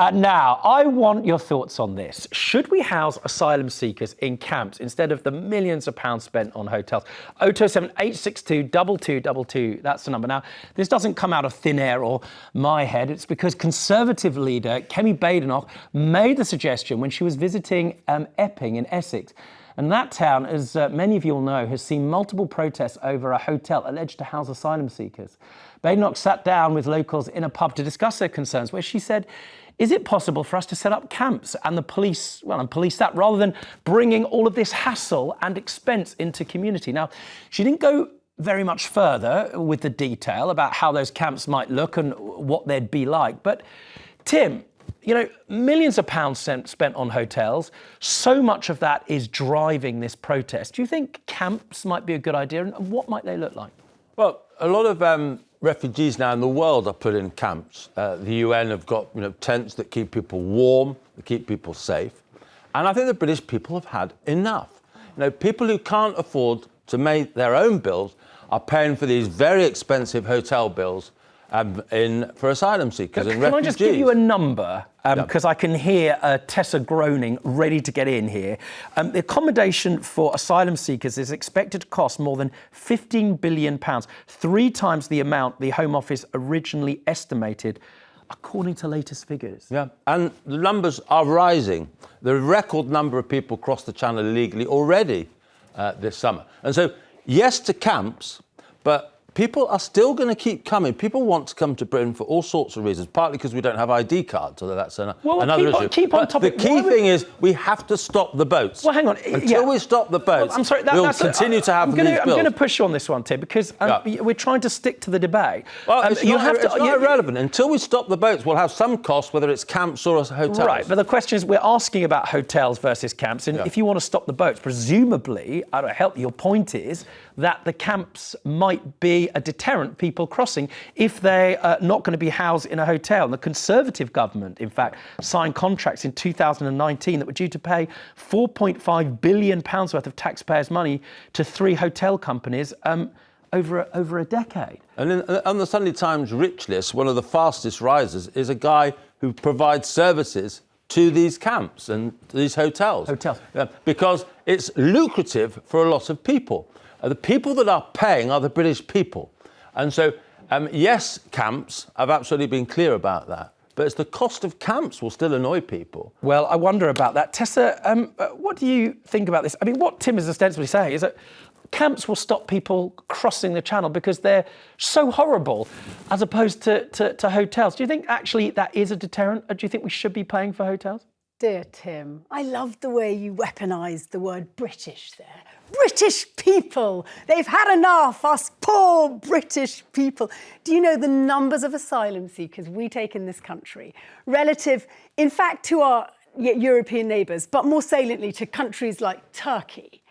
Now, I want your thoughts on this. Should we house asylum seekers in camps instead of the millions of pounds spent on hotels? 0278 862 2222, that's the number. Now, this doesn't come out of thin air or my head. It's because Conservative leader Kemi Badenoch made the suggestion when she was visiting Epping in Essex. And that town, as many of you will know, has seen multiple protests over a hotel alleged to house asylum seekers. Badenoch sat down with locals in a pub to discuss their concerns, where she said, is it possible for us to set up camps and police that rather than bringing all of this hassle and expense into community? Now, she didn't go very much further with the detail about how those camps might look and what they'd be like. But Tim, you know, millions of pounds spent on hotels, so much of that is driving this protest. Do you think camps might be a good idea, and what might they look like? Well, a lot of refugees now in the world are put in camps. The UN have got, tents that keep people warm, that keep people safe. And I think the British people have had enough. People who can't afford to make their own bills are paying for these very expensive hotel bills for asylum seekers and refugees. Can I just give you a number? Because I can hear Tessa groaning, ready to get in here. The accommodation for asylum seekers is expected to cost more than £15 billion, 3 times the amount the Home Office originally estimated, according to latest figures. Yeah, and the numbers are rising. The record number of people crossed the Channel illegally already this summer. And so, yes to camps, but people are still going to keep coming. People want to come to Britain for all sorts of reasons, partly because we don't have ID cards, so that's another issue. Keep on topic. The key thing is we have to stop the boats. Well, hang on. Until we stop the boats, I'm sorry, we'll continue to have these bills. I'm going to push you on this one, Tim, because we're trying to stick to the debate. Well, it's not irrelevant. Until we stop the boats, we'll have some cost, whether it's camps or hotels. Right, but the question is, we're asking about hotels versus camps, and if you want to stop the boats, presumably, I don't help, your point is that the camps might be a deterrent people crossing if they are not going to be housed in a hotel. And the Conservative government, in fact, signed contracts in 2019 that were due to pay £4.5 billion worth of taxpayers' money to 3 hotel companies over a decade. And on the Sunday Times Rich List, one of the fastest risers is a guy who provides services to these camps and these hotels. Because it's lucrative for a lot of people. The people that are paying are the British people. And so, yes, camps, I've absolutely been clear about that. But it's the cost of camps will still annoy people. Well, I wonder about that. Tessa, what do you think about this? I mean, what Tim is ostensibly saying is that camps will stop people crossing the Channel because they're so horrible, as opposed to hotels. Do you think actually that is a deterrent? Or do you think we should be paying for hotels? Dear Tim, I love the way you weaponised the word British there. British people! They've had enough, us poor British people. Do you know the numbers of asylum seekers we take in this country, relative, in fact, to our European neighbours, but more saliently to countries like Turkey,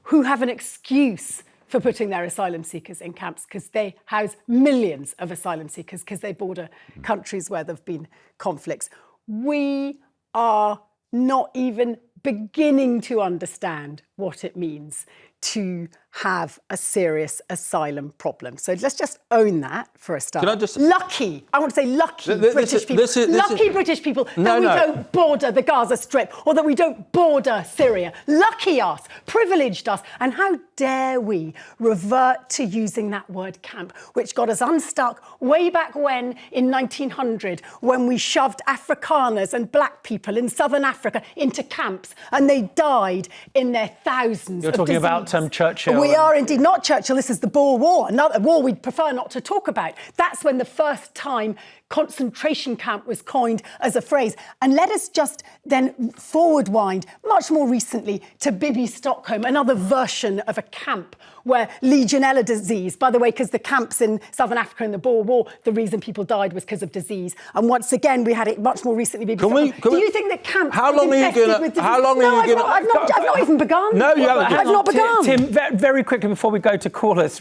who have an excuse for putting their asylum seekers in camps because they house millions of asylum seekers because they border countries where there have been conflicts. We are not even beginning to understand what it means to have a serious asylum problem. So let's just own that for a start. Can I just... Lucky, I want to say lucky British people. Lucky British people that we don't border the Gaza Strip or that we don't border Syria. Lucky us, privileged us. And how dare we revert to using that word camp, which got us unstuck way back when, in 1900, when we shoved Afrikaners and black people in southern Africa into camps and they died in their thousands. You're talking about Churchill. We are indeed, not Churchill, this is the Boer War, another war we'd prefer not to talk about. That's when the first time concentration camp was coined as a phrase. And let us just then forward wind much more recently to Bibi Stockholm, another version of a camp where Legionella disease, by the way, because the camps in southern Africa in the Boer War, the reason people died was because of disease. And once again, we had it much more recently. Bibi Stockholm. Do you think that camps How long are you going to... I've not even begun. No, you haven't. I've not begun. Tim, very quickly before we go to callers,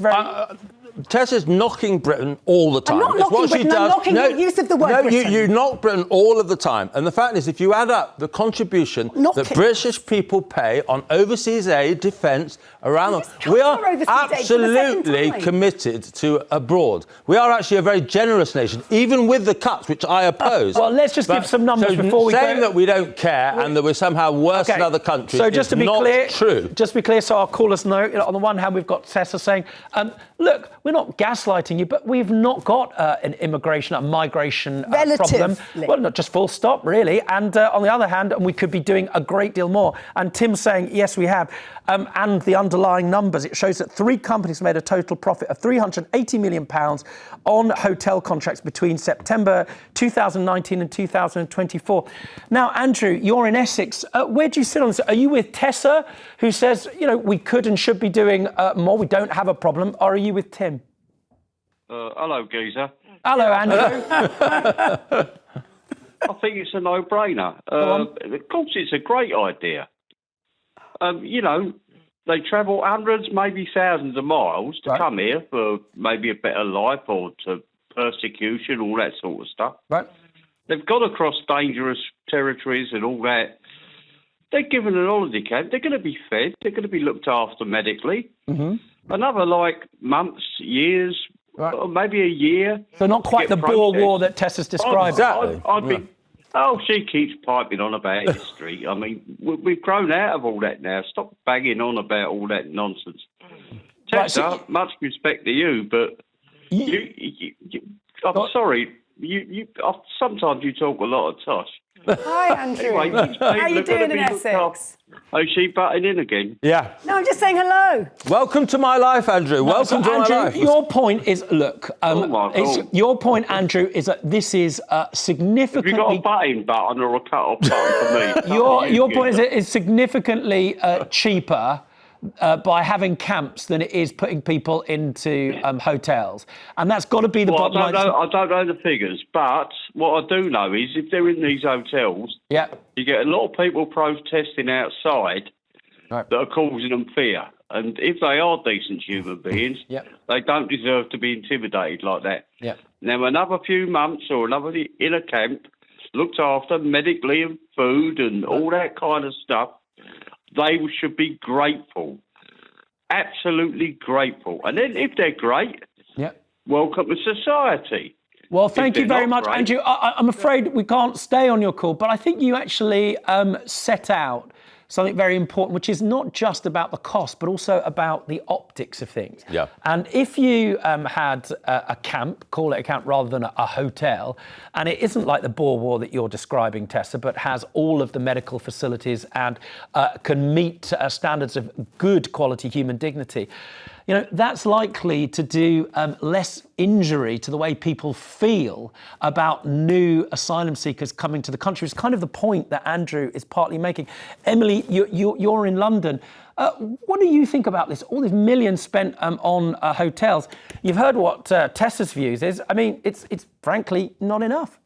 Tessa's knocking Britain all the time. I'm not It's knocking what she Britain, I'm does. knocking your use of the word Britain. You knock Britain all of the time. And the fact is, if you add up the contribution that British people pay on overseas aid, defence, around them, we are absolutely committed to abroad. We are actually a very generous nation, even with the cuts, which I oppose. Well, let's just give some numbers before we go. Saying that we don't care and that we're somehow worse than other countries is not true. Just to be clear, so our callers know, on the one hand, we've got Tessa saying, look, we're not gaslighting you, but we've not got an immigration, a migration problem. Well, not just full stop, really. And on the other hand, we could be doing a great deal more. And Tim's saying, yes, we have. And the underlying numbers, it shows that 3 companies made a total profit of £380 million on hotel contracts between September 2019 and 2024. Now, Andrew, you're in Essex. Where do you sit on this? Are you with Tessa, who says, we could and should be doing more, we don't have a problem, or are you with Tim? Hello, geezer. Hello, Andrew. I think it's a no-brainer. Of course, it's a great idea. They travel hundreds, maybe thousands of miles to come here for maybe a better life or to persecution, all that sort of stuff. Right. They've gone across dangerous territories and all that. They're given an holiday camp. They're going to be fed. They're going to be looked after medically. Mm-hmm. Another, months, years, or maybe a year. So not quite the Boer War that Tessa's described. She keeps piping on about history. I mean, we've grown out of all that now. Stop banging on about all that nonsense. Tessa, much respect to you, but I'm sorry. Sometimes you talk a lot of tosh. Hi, Andrew. Anyway, how are you doing in Essex? Oh, she butting in again? Yeah. No, I'm just saying hello. Welcome to my life, Andrew. Welcome to Andrew, my life. Your point is, look, your point, Andrew, is that this is significantly... Have you got a button button or a cut-off button for me? Your point is that it's significantly cheaper by having camps than it is putting people into hotels. And that's got to be the bottom line. I don't know the figures, but what I do know is if they're in these hotels, you get a lot of people protesting outside that are causing them fear. And if they are decent human beings, they don't deserve to be intimidated like that. Now, another few months or another in a camp, looked after medically and food and all that kind of stuff, they should be grateful, absolutely grateful. And then if they're great, welcome to society. Well, thank you very much, Andrew. I'm afraid we can't stay on your call, but I think you actually set out something very important, which is not just about the cost, but also about the optics of things. Yeah. And if you had a camp, call it a camp rather than a hotel, and it isn't like the Boer War that you're describing, Tessa, but has all of the medical facilities and can meet standards of good quality human dignity, that's likely to do less injury to the way people feel about new asylum seekers coming to the country. It's kind of the point that Andrew is partly making. Emily, you're in London. What do you think about this? All these millions spent on hotels. You've heard what Tessa's views is. I mean, it's frankly not enough.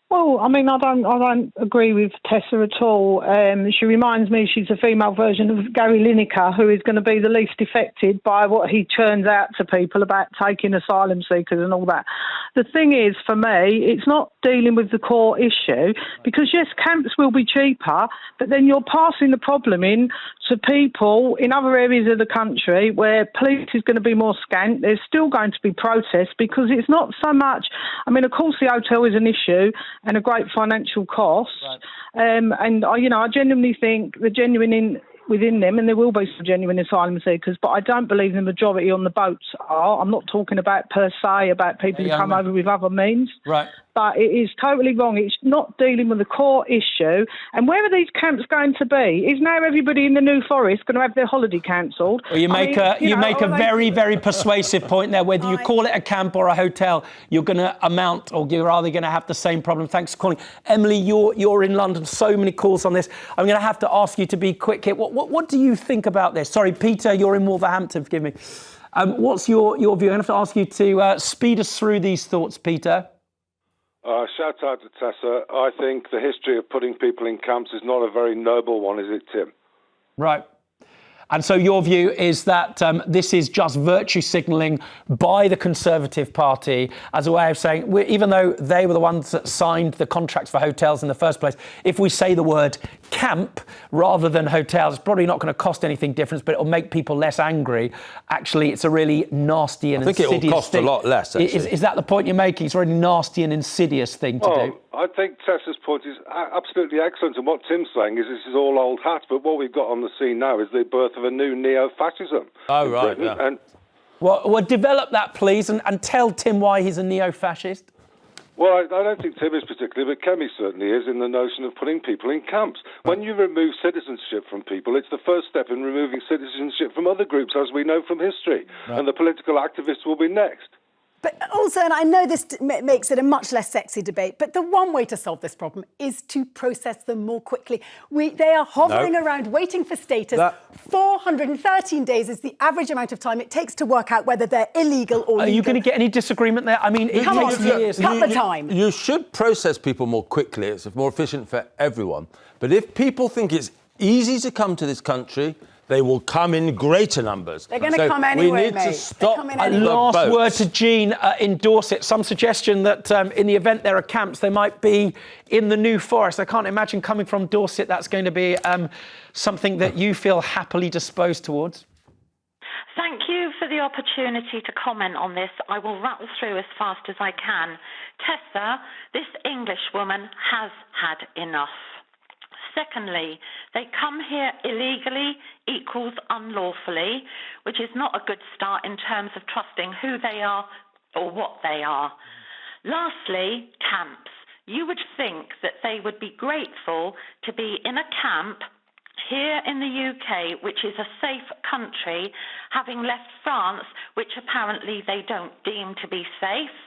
Well, I mean, I don't agree with Tessa at all. She reminds me she's a female version of Gary Lineker, who is going to be the least affected by what he churns out to people about taking asylum seekers and all that. The thing is, for me, it's not dealing with the core issue, because yes, camps will be cheaper, but then you're passing the problem in to people in other areas of the country where police is going to be more scant. There's still going to be protests, because it's not so much, I mean, of course the hotel is an issue and a great financial cost. And I genuinely think the genuine within them, and there will be some genuine asylum seekers, but I don't believe the majority on the boats are. I'm not talking about per se about people who come over with other means. Right. But it is totally wrong. It's not dealing with the core issue. And where are these camps going to be? Is now everybody in the New Forest going to have their holiday cancelled? Well, you make a very, very persuasive point there. Whether you call it a camp or a hotel, you're going to you're either going to have the same problem. Thanks for calling. Emily, you're in London. So many calls on this. I'm going to have to ask you to be quick here. What do you think about this? Sorry, Peter, you're in Wolverhampton. Forgive me. What's your view? I'm going to have to ask you to speed us through these thoughts, Peter. Shout out to Tessa. I think the history of putting people in camps is not a very noble one, is it, Tim? Right. And so your view is that this is just virtue signalling by the Conservative Party as a way of saying, even though they were the ones that signed the contracts for hotels in the first place, if we say the word camp rather than hotels, it's probably not going to cost anything different, but it'll make people less angry. Actually, it's a really nasty and insidious thing. I think it will cost a lot less, actually. Is that the point you're making? It's a really nasty and insidious thing to do. I think Tessa's point is absolutely excellent, and what Tim's saying is this is all old hat, but what we've got on the scene now is the birth of a new neo-fascism. Oh, right, yeah. And, well, develop that, please, and tell Tim why he's a neo-fascist. Well, I don't think Tim is particularly, but Kemi certainly is, in the notion of putting people in camps. When you remove citizenship from people, it's the first step in removing citizenship from other groups, as we know from history, and the political activists will be next. But also, and I know this makes it a much less sexy debate, but the one way to solve this problem is to process them more quickly. They are hovering around waiting for status. 413 days is the average amount of time it takes to work out whether they're illegal or legal. Are you going to get any disagreement there? I mean, it takes years. Cut the time. You should process people more quickly. It's more efficient for everyone. But if people think it's easy to come to this country, they will come in greater numbers. They're going to come anyway, we need to stop. Last word to Jean in Dorset. Some suggestion that in the event there are camps, they might be in the New Forest. I can't imagine coming from Dorset that's going to be something that you feel happily disposed towards. Thank you for the opportunity to comment on this. I will rattle through as fast as I can. Tessa, this English woman has had enough. Secondly, they come here illegally equals unlawfully, which is not a good start in terms of trusting who they are or what they are. Lastly, camps. You would think that they would be grateful to be in a camp here in the UK, which is a safe country, having left France, which apparently they don't deem to be safe.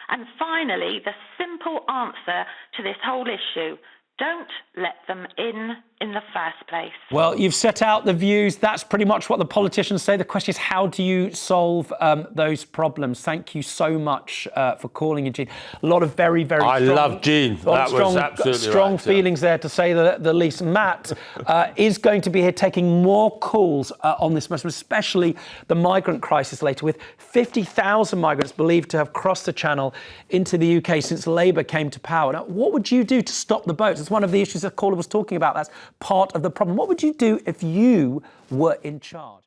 And finally, the simple answer to this whole issue: don't let them in the first place. Well, you've set out the views. That's pretty much what the politicians say. The question is, how do you solve those problems? Thank you so much for calling in, Jean. A lot of very, very I love Jean. That was absolutely strong right, feelings there, to say the least. Matt is going to be here taking more calls on this matter, especially the migrant crisis later, with 50,000 migrants believed to have crossed the Channel into the UK since Labour came to power. Now, what would you do to stop the boats? It's one of the issues that caller was talking about. That's part of the problem. What would you do if you were in charge?